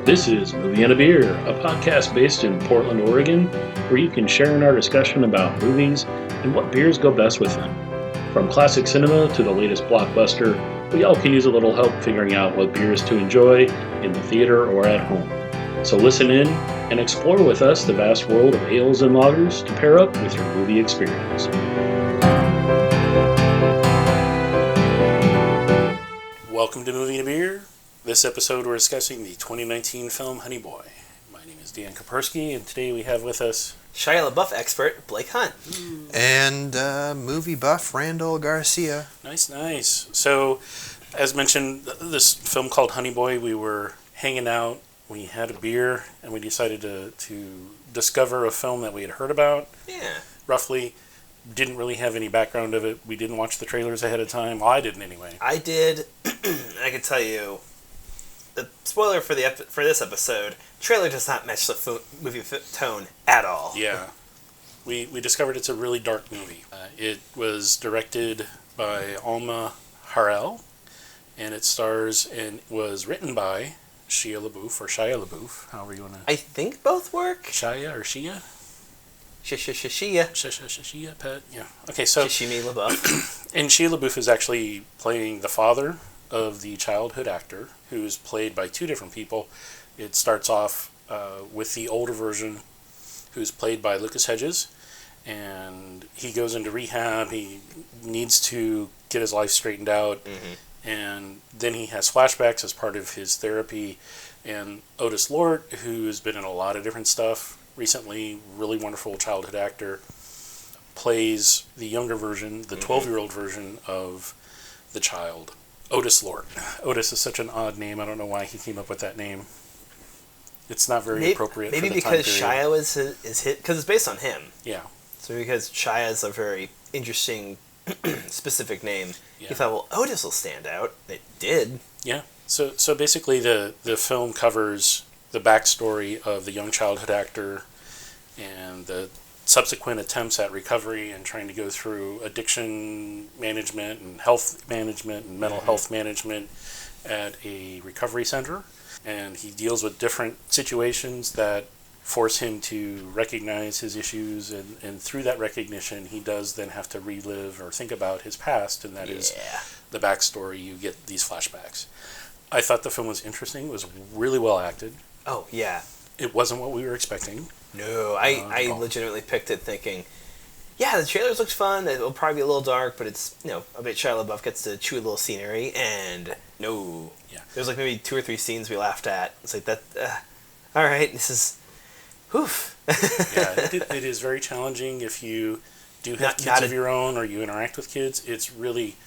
This is Movie and a Beer, a podcast based in Portland, Oregon, where you can share in our discussion about movies and what beers go best with them. From classic cinema to the latest blockbuster, we all can use a little help figuring out what beers to enjoy in the theater or at home. So listen in and explore with us the vast world of ales and lagers to pair up with your movie experience. Welcome to Movie and a Beer. This episode we're discussing the 2019 film Honey Boy. My name is Dan Kapersky, and today we have with us Shia LaBeouf expert Blake Hunt. And movie buff Randall Garcia. Nice. So, as mentioned, this film called Honey Boy, we were hanging out, we had a beer, and we decided to discover a film that we had heard about. Yeah. Roughly. Didn't really have any background of it. We didn't watch the trailers ahead of time. Well, I didn't anyway. I did. I can tell you, the spoiler for this episode, trailer does not match the movie tone at all. Yeah. We discovered it's a really dark movie. It was directed by Alma Harrell, and it stars and was written by Shia LaBeouf, however you want to... I think both work. Shia or Shia? Shia. Shia, Pet, yeah. Okay, so... Shishimi LaBeouf. And Shia LaBeouf is actually playing the father of the childhood actor, who's played by two different people. It starts off with the older version, who's played by Lucas Hedges, and he goes into rehab. He needs to get his life straightened out, and then he has flashbacks as part of his therapy. And Otis Lort, who's been in a lot of different stuff recently, really wonderful childhood actor, plays the younger version, the 12-year-old version of the child. Otis Lort. Otis is such an odd name. I don't know why he came up with that name. It's not very appropriate for the time period. Maybe because Shia is hit, because it's based on him. Yeah. So because Shia is a very interesting, specific name, Yeah. he thought, well, Otis will stand out. It did. Yeah. So basically the film covers the backstory of the young childhood actor and the subsequent attempts at recovery and trying to go through addiction management and health management and mental health management at a recovery center. And he deals with different situations that force him to recognize his issues, and through that recognition he does then have to relive or think about his past, and that is the backstory. You get these flashbacks. I thought the film was interesting. It was really well acted. Oh, yeah. It wasn't what we were expecting. No, I legitimately picked it thinking, yeah, the trailers looked fun. It'll probably be a little dark, but it's, a bit Shia LaBeouf gets to chew a little scenery, and no. Yeah. There's like maybe 2 or 3 scenes we laughed at. It's like, all right, this is, oof. Yeah, it is very challenging if you do have kids of your own or you interact with kids. It's really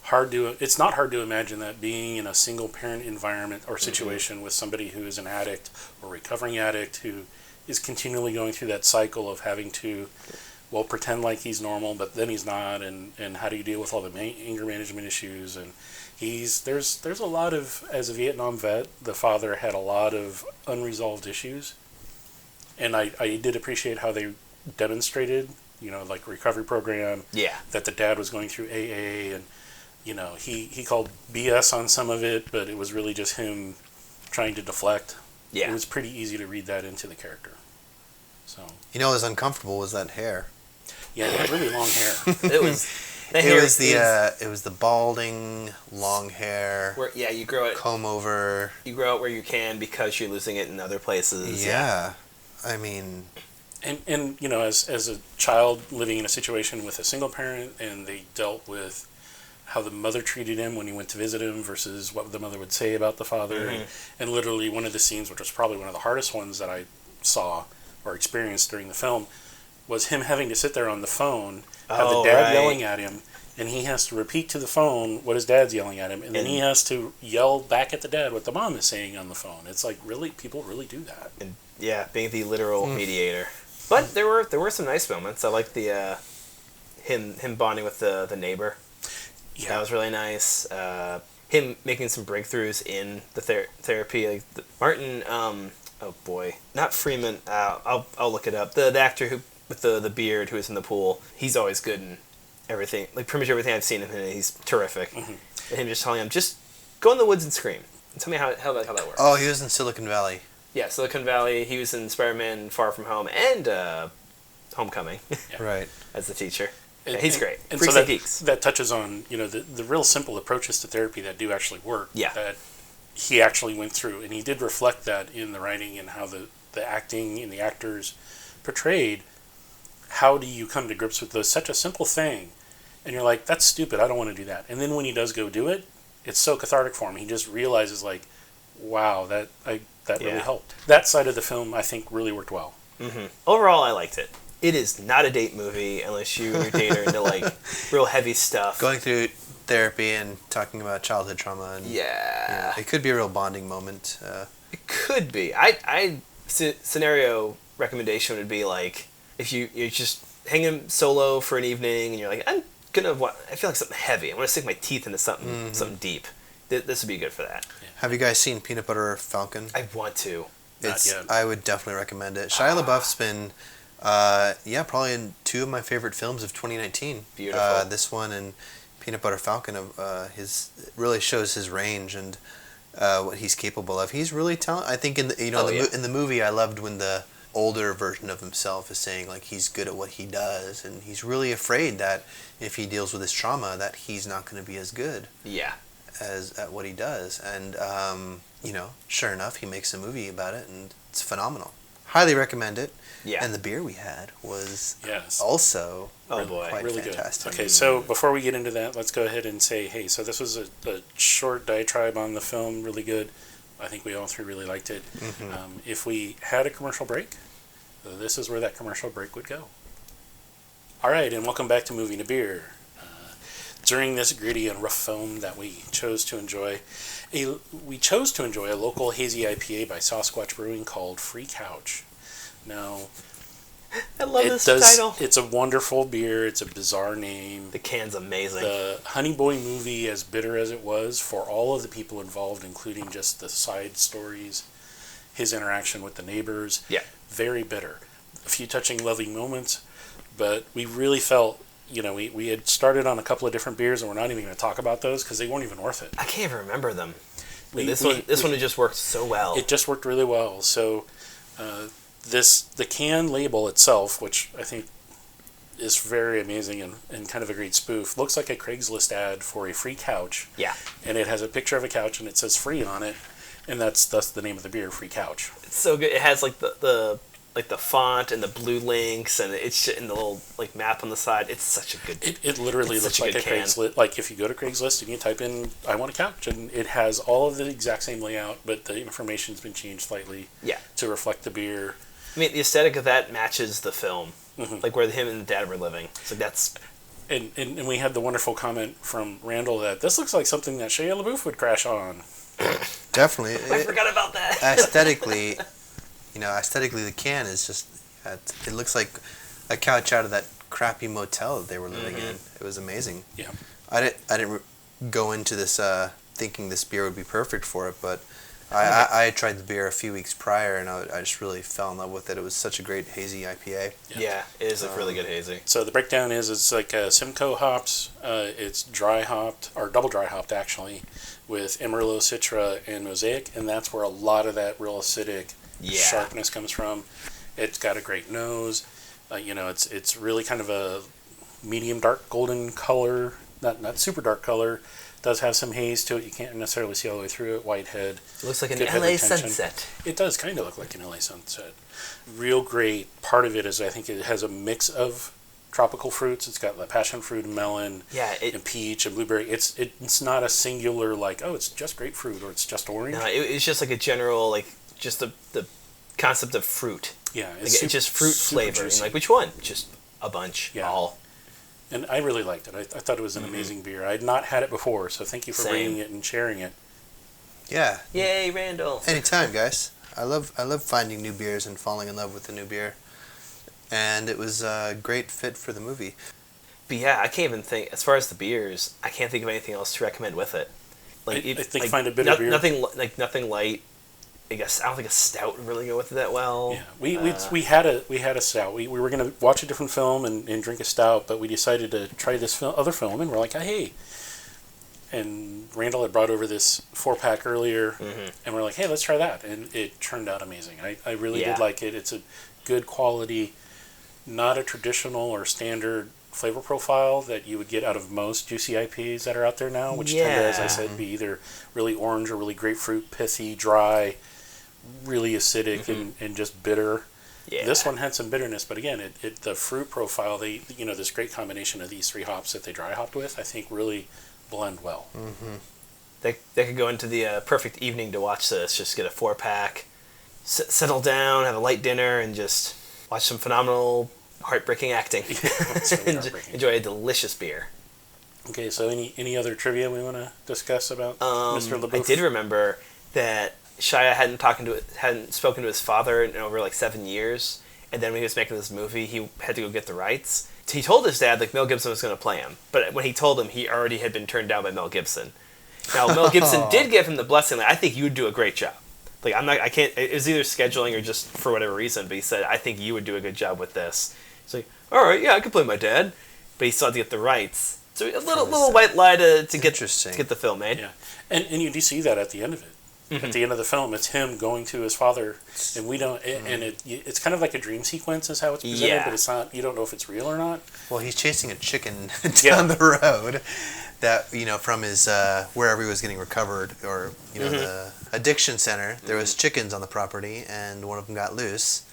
it's not hard to imagine that being in a single parent environment or situation with somebody who is an addict or recovering addict who is continually going through that cycle of having to, pretend like he's normal, but then he's not, and how do you deal with all the anger management issues? And there's a lot of, as a Vietnam vet, the father had a lot of unresolved issues, and I did appreciate how they demonstrated, like recovery program, that the dad was going through AA, and he called BS on some of it, but it was really just him trying to deflect. Yeah. It was pretty easy to read that into the character. So. What was uncomfortable was that hair. Yeah, he had really long hair. It was the balding, long hair. You grow it. Comb over. You grow it where you can because you're losing it in other places. Yeah. I mean... And as a child living in a situation with a single parent, and they dealt with how the mother treated him when he went to visit him versus what the mother would say about the father. And literally one of the scenes, which was probably one of the hardest ones that I saw or experienced during the film, was him having to sit there on the phone, have the dad yelling at him, and he has to repeat to the phone what his dad's yelling at him, and then he has to yell back at the dad what the mom is saying on the phone. It's like, really? People really do that? And being the literal mediator. But there were some nice moments. I liked the him bonding with the neighbor. Yeah. That was really nice. Him making some breakthroughs in the therapy. Like Martin, not Freeman. I'll look it up. The actor who with the beard who was in the pool. He's always good in everything. Like pretty much everything I've seen him in. He's terrific. And him just telling him, just go in the woods and scream. Tell me how that works. Oh, he was in Silicon Valley. Yeah, Silicon Valley. He was in Spider-Man: Far From Home and Homecoming. Right. As the teacher. Yeah, he's great. And Freaks so and Geeks. that touches on, the real simple approaches to therapy that do actually work. Yeah. That he actually went through, and he did reflect that in the writing and how the acting and the actors portrayed. How do you come to grips with such a simple thing, and you're like, that's stupid, I don't want to do that. And then when he does go do it, it's so cathartic for him. He just realizes, like, wow, that really helped. That side of the film, I think, really worked well. Mm-hmm. Overall, I liked it. It is not a date movie unless you and your date are into, like, real heavy stuff. Going through therapy and talking about childhood trauma. And, it could be a real bonding moment. It could be. Scenario recommendation would be, like, if you're just hanging solo for an evening and you're like, I feel like something heavy. I want to stick my teeth into something deep. This would be good for that. Yeah. Have you guys seen Peanut Butter Falcon? I want to. Not yet. I would definitely recommend it. Shia LaBeouf's been, probably in two of my favorite films of 2019. Beautiful. This one and Peanut Butter Falcon. Really shows his range and what he's capable of. He's really talented. I think in the movie, I loved when the older version of himself is saying, like, he's good at what he does, and he's really afraid that if he deals with his trauma, that he's not going to be as good. Yeah. As at what he does, and sure enough, he makes a movie about it, and it's phenomenal. Highly recommend it. Yeah. And the beer we had was Oh also boy, quite really fantastic. Good. Okay, so before we get into that, let's go ahead and say, hey, so this was a short diatribe on the film, really good. I think we all three really liked it. Mm-hmm. If we had a commercial break, this is where that commercial break would go. All right, and welcome back to Moving to Beer. During this gritty and rough film that we chose to enjoy a local hazy IPA by Sasquatch Brewing called Free Couch. Now, I love this title. It's a wonderful beer. It's a bizarre name. The can's amazing. The Honey Boy movie, as bitter as it was, for all of the people involved, including just the side stories, his interaction with the neighbors, very bitter. A few touching, lovely moments, but we really felt, we had started on a couple of different beers, and we're not even going to talk about those because they weren't even worth it. I can't even remember them. This one had just worked so well. It just worked really well. So, the can label itself, which I think is very amazing and kind of a great spoof, looks like a Craigslist ad for a free couch. Yeah. And it has a picture of a couch, and it says "free" on it, and that's the name of the beer, Free Couch. It's so good. It has like the font and the blue links, and it's in the little like map on the side. It's such a good. It literally looks like a Craigslist. Like if you go to Craigslist and you type in "I want a couch," and it has all of the exact same layout, but the information's been changed slightly. To reflect the beer. I mean, the aesthetic of that matches the film, like where him and the dad were living. So that's. And we had the wonderful comment from Randall that this looks like something that Shia LaBeouf would crash on. Definitely. I forgot about that. Aesthetically, the can is just, it looks like a couch out of that crappy motel that they were living in. It was amazing. Yeah. I didn't go into this thinking this beer would be perfect for it, but I tried the beer a few weeks prior, and I just really fell in love with it. It was such a great hazy IPA. Yeah, it is a really good hazy. So the breakdown is it's like Simcoe hops. It's dry hopped, or double dry hopped actually, with Amarillo, Citra, and Mosaic, and that's where a lot of that real acidic sharpness comes from. It's got a great nose. It's really kind of a medium dark golden color, not super dark color. Does have some haze to it. You can't necessarily see all the way through it. White head. It looks like an LA sunset. It does kind of look like an LA sunset. Real great. Part of it is I think it has a mix of tropical fruits. It's got the passion fruit and melon and peach and blueberry. It's not a singular like, oh, it's just grapefruit or it's just orange. No, it's just like a general, like, just the concept of fruit. Yeah. It's just fruit flavor. And like, which one? Just a bunch. Yeah. All. And I really liked it. I thought it was an amazing beer. I had not had it before, so thank you for bringing it and sharing it. Yeah. Yay, Randall. Anytime, guys. I love finding new beers and falling in love with a new beer. And it was a great fit for the movie. But yeah, I can't even think, as far as the beers, I can't think of anything else to recommend with it. Like, I think find a bitter beer. Nothing light. I guess I don't think a stout would really go with it that well. Yeah, we had a stout. We were gonna watch a different film and drink a stout, but we decided to try this other film, and we're like, hey, and Randall had brought over this 4-pack earlier, Mm-hmm. and we're like, hey, let's try that. And it turned out amazing. I really did like it. It's a good quality, not a traditional or standard flavor profile that you would get out of most juicy IPAs that are out there now, which tend to, as I said, be either really orange or really grapefruit, pithy, dry, really acidic, and just bitter. Yeah. This one had some bitterness, but again, the fruit profile, this great combination of these 3 hops that they dry hopped with, I think really blend well. Mm-hmm. They could go into the perfect evening to watch this. Just get a 4-pack, settle down, have a light dinner, and just watch some phenomenal, heartbreaking acting. Enjoy a delicious beer. Okay, so any other trivia we want to discuss about Mr. LaBeouf? I did remember that Shia hadn't spoken to his father in over like 7 years, and then when he was making this movie, he had to go get the rights. He told his dad like Mel Gibson was going to play him, but when he told him, he already had been turned down by Mel Gibson. Now Mel Gibson did give him the blessing. Like, I think you would do a great job. Like I can't. It was either scheduling or just for whatever reason, but he said I think you would do a good job with this. He's like, all right, yeah, I could play my dad, but he still had to get the rights. So a little white lie to get the film made. Yeah, and you do see that at the end of it. Mm-hmm. At the end of the film, it's him going to his father, and we don't. And it's kind of like a dream sequence, is how it's presented, but it's not. You don't know if it's real or not. Well, he's chasing a chicken down the road that from his wherever he was getting recovered, or the addiction center. There was chickens on the property, and one of them got loose.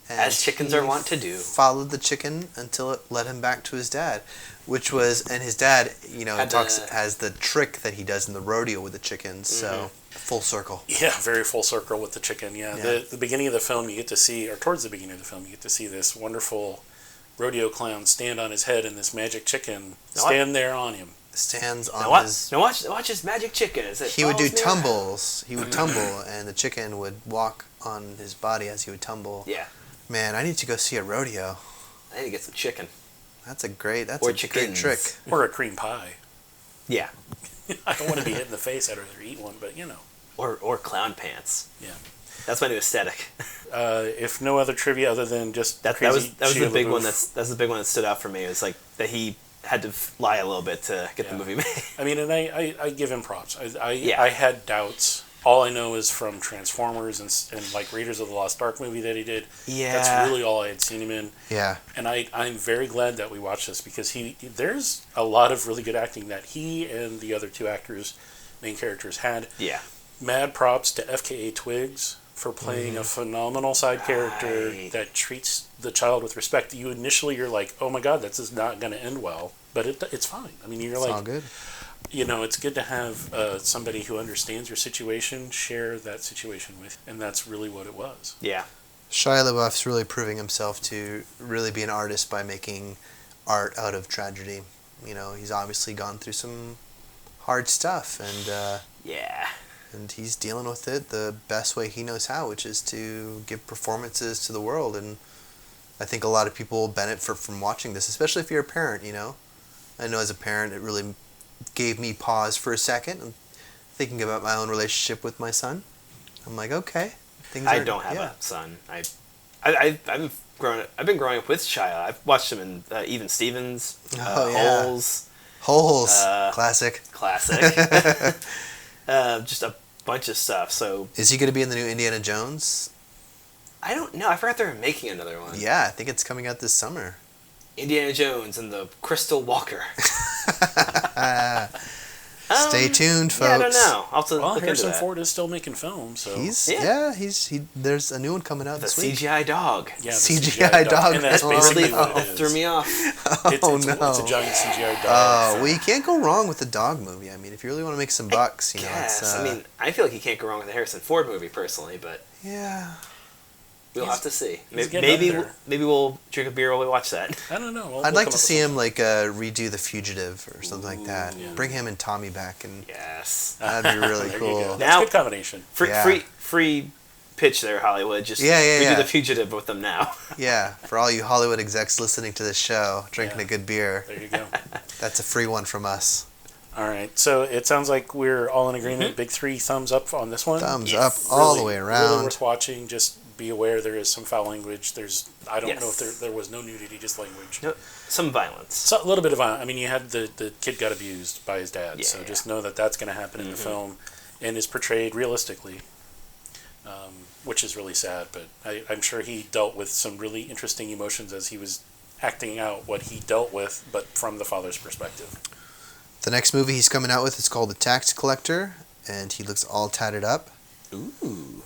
As chickens are wont to do. Followed the chicken until it led him back to his dad, and his dad, has the trick that he does in the rodeo with the chickens. So full circle. Yeah, very full circle with the chicken. Yeah, the beginning of the film you get to see, or towards the beginning of the film, you get to see this wonderful rodeo clown stand on his head, and this magic chicken stand there on him. Stands on his. Now watch his magic chicken. He would do tumbles. He would tumble, and the chicken would walk on his body as he would tumble. Yeah. Man, I need to go see a rodeo. I need to get some chicken. That's a great great trick. Or a cream pie. Yeah. I don't want to be hit in the face. I'd rather eat one, but Or clown pants. Yeah. That's my new aesthetic. If no other trivia other than just that was the big one. That's the big one that stood out for me. It was like that he had to lie a little bit to get the movie made. I mean, and I give him props. I had doubts. All I know is from Transformers and like Raiders of the Lost Ark movie that he did. Yeah. That's really all I had seen him in. Yeah. And I'm very glad that we watched this, because there's a lot of really good acting that he and the other 2 main characters had. Yeah. Mad props to FKA Twigs for playing a phenomenal side character that treats the child with respect. You're like, oh my God, this is not going to end well. But it's fine. I mean, it's all good. It's good to have somebody who understands your situation share that situation with you, and that's really what it was. Yeah. Shia LaBeouf's really proving himself to really be an artist by making art out of tragedy. He's obviously gone through some hard stuff, and and he's dealing with it the best way he knows how, which is to give performances to the world. And I think a lot of people benefit from watching this, especially if you're a parent. I know as a parent, it really gave me pause for a second. I'm thinking about my own relationship with my son. I'm like, okay, I don't have a son. I've been growing up with Shia. I've watched him in Even Stevens, Holes. Classic. Just a bunch of stuff. So is he going to be in the new Indiana Jones? I don't know. I forgot they were making another one. Yeah, I think it's coming out this summer. Indiana Jones and the Crystal Walker. Stay tuned, folks. Yeah, I don't know. I'll have to look Harrison into that. Ford is still making films, so there's a new one coming out this week. CGI dog. Yeah, the CGI dog. And that's basically what it is. Threw me off. It's a giant CGI dog. Well, you can't go wrong with the dog movie. I mean, if you really want to make some bucks, I mean, I feel like you can't go wrong with the Harrison Ford movie, personally, but yeah. We'll have to see. Maybe we'll drink a beer while we watch that. I don't know. I'd like to see him redo The Fugitive or something like that. Yeah. Bring him and Tommy back, and that'd be really cool. That's a good combination. Free pitch there, Hollywood. Just redo The Fugitive with them now. Yeah, for all you Hollywood execs listening to this show, drinking a good beer. There you go. That's a free one from us. All right, so it sounds like we're all in agreement. Big 3 thumbs up on this one. Thumbs up all the way around. Really worth watching. Just be aware there is some foul language. I don't know if there was no nudity, just language. No, some violence. So a little bit of violence. I mean, you had the kid got abused by his dad, just know that that's going to happen in the film, and is portrayed realistically, which is really sad. But I'm sure he dealt with some really interesting emotions as he was acting out what he dealt with, but from the father's perspective. The next movie he's coming out with is called The Tax Collector, and he looks all tatted up. Ooh.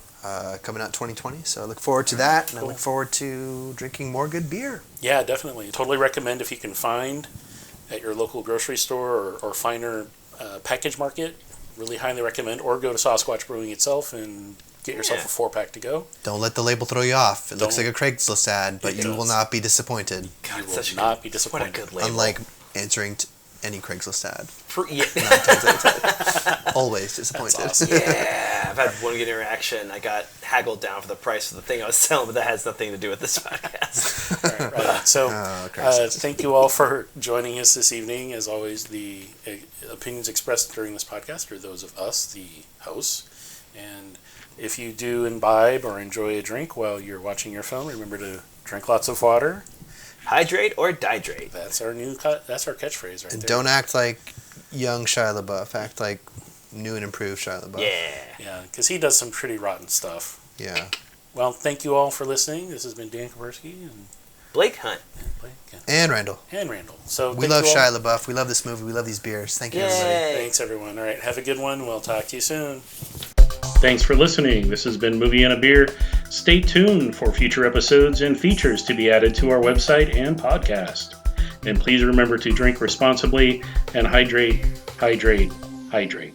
Coming out 2020, so I look forward to that, and I look forward to drinking more good beer. Yeah, definitely. Totally recommend if you can find at your local grocery store or finer package market. Really highly recommend, or go to Sasquatch Brewing itself and get yourself a 4-pack to go. Don't let the label throw you off. It looks like a Craigslist ad, but you will not be disappointed. You will not be disappointed. What a good label. Unlike answering any Craigslist ad. 9 times out of 10. Always disappointed. That's awesome. Yeah, I've had one good interaction. I got haggled down for the price of the thing I was selling, but that has nothing to do with this podcast. Right. So, thank you all for joining us this evening. As always, the opinions expressed during this podcast are those of us, the hosts. And if you do imbibe or enjoy a drink while you're watching your film, remember to drink lots of water. Hydrate or dihydrate. That's our catchphrase right there. Don't act like young Shia LaBeouf. Act like new and improved Shia LaBeouf. Yeah, because he does some pretty rotten stuff. Yeah. Well, thank you all for listening. This has been Dan Kowarski and Blake Hunt. And Randall. So we love Shia LaBeouf. We love this movie. We love these beers. Thank you, everybody. Thanks, everyone. All right, have a good one. We'll talk to you soon. Thanks for listening. This has been Movie and a Beer. Stay tuned for future episodes and features to be added to our website and podcast. And please remember to drink responsibly and hydrate, hydrate, hydrate.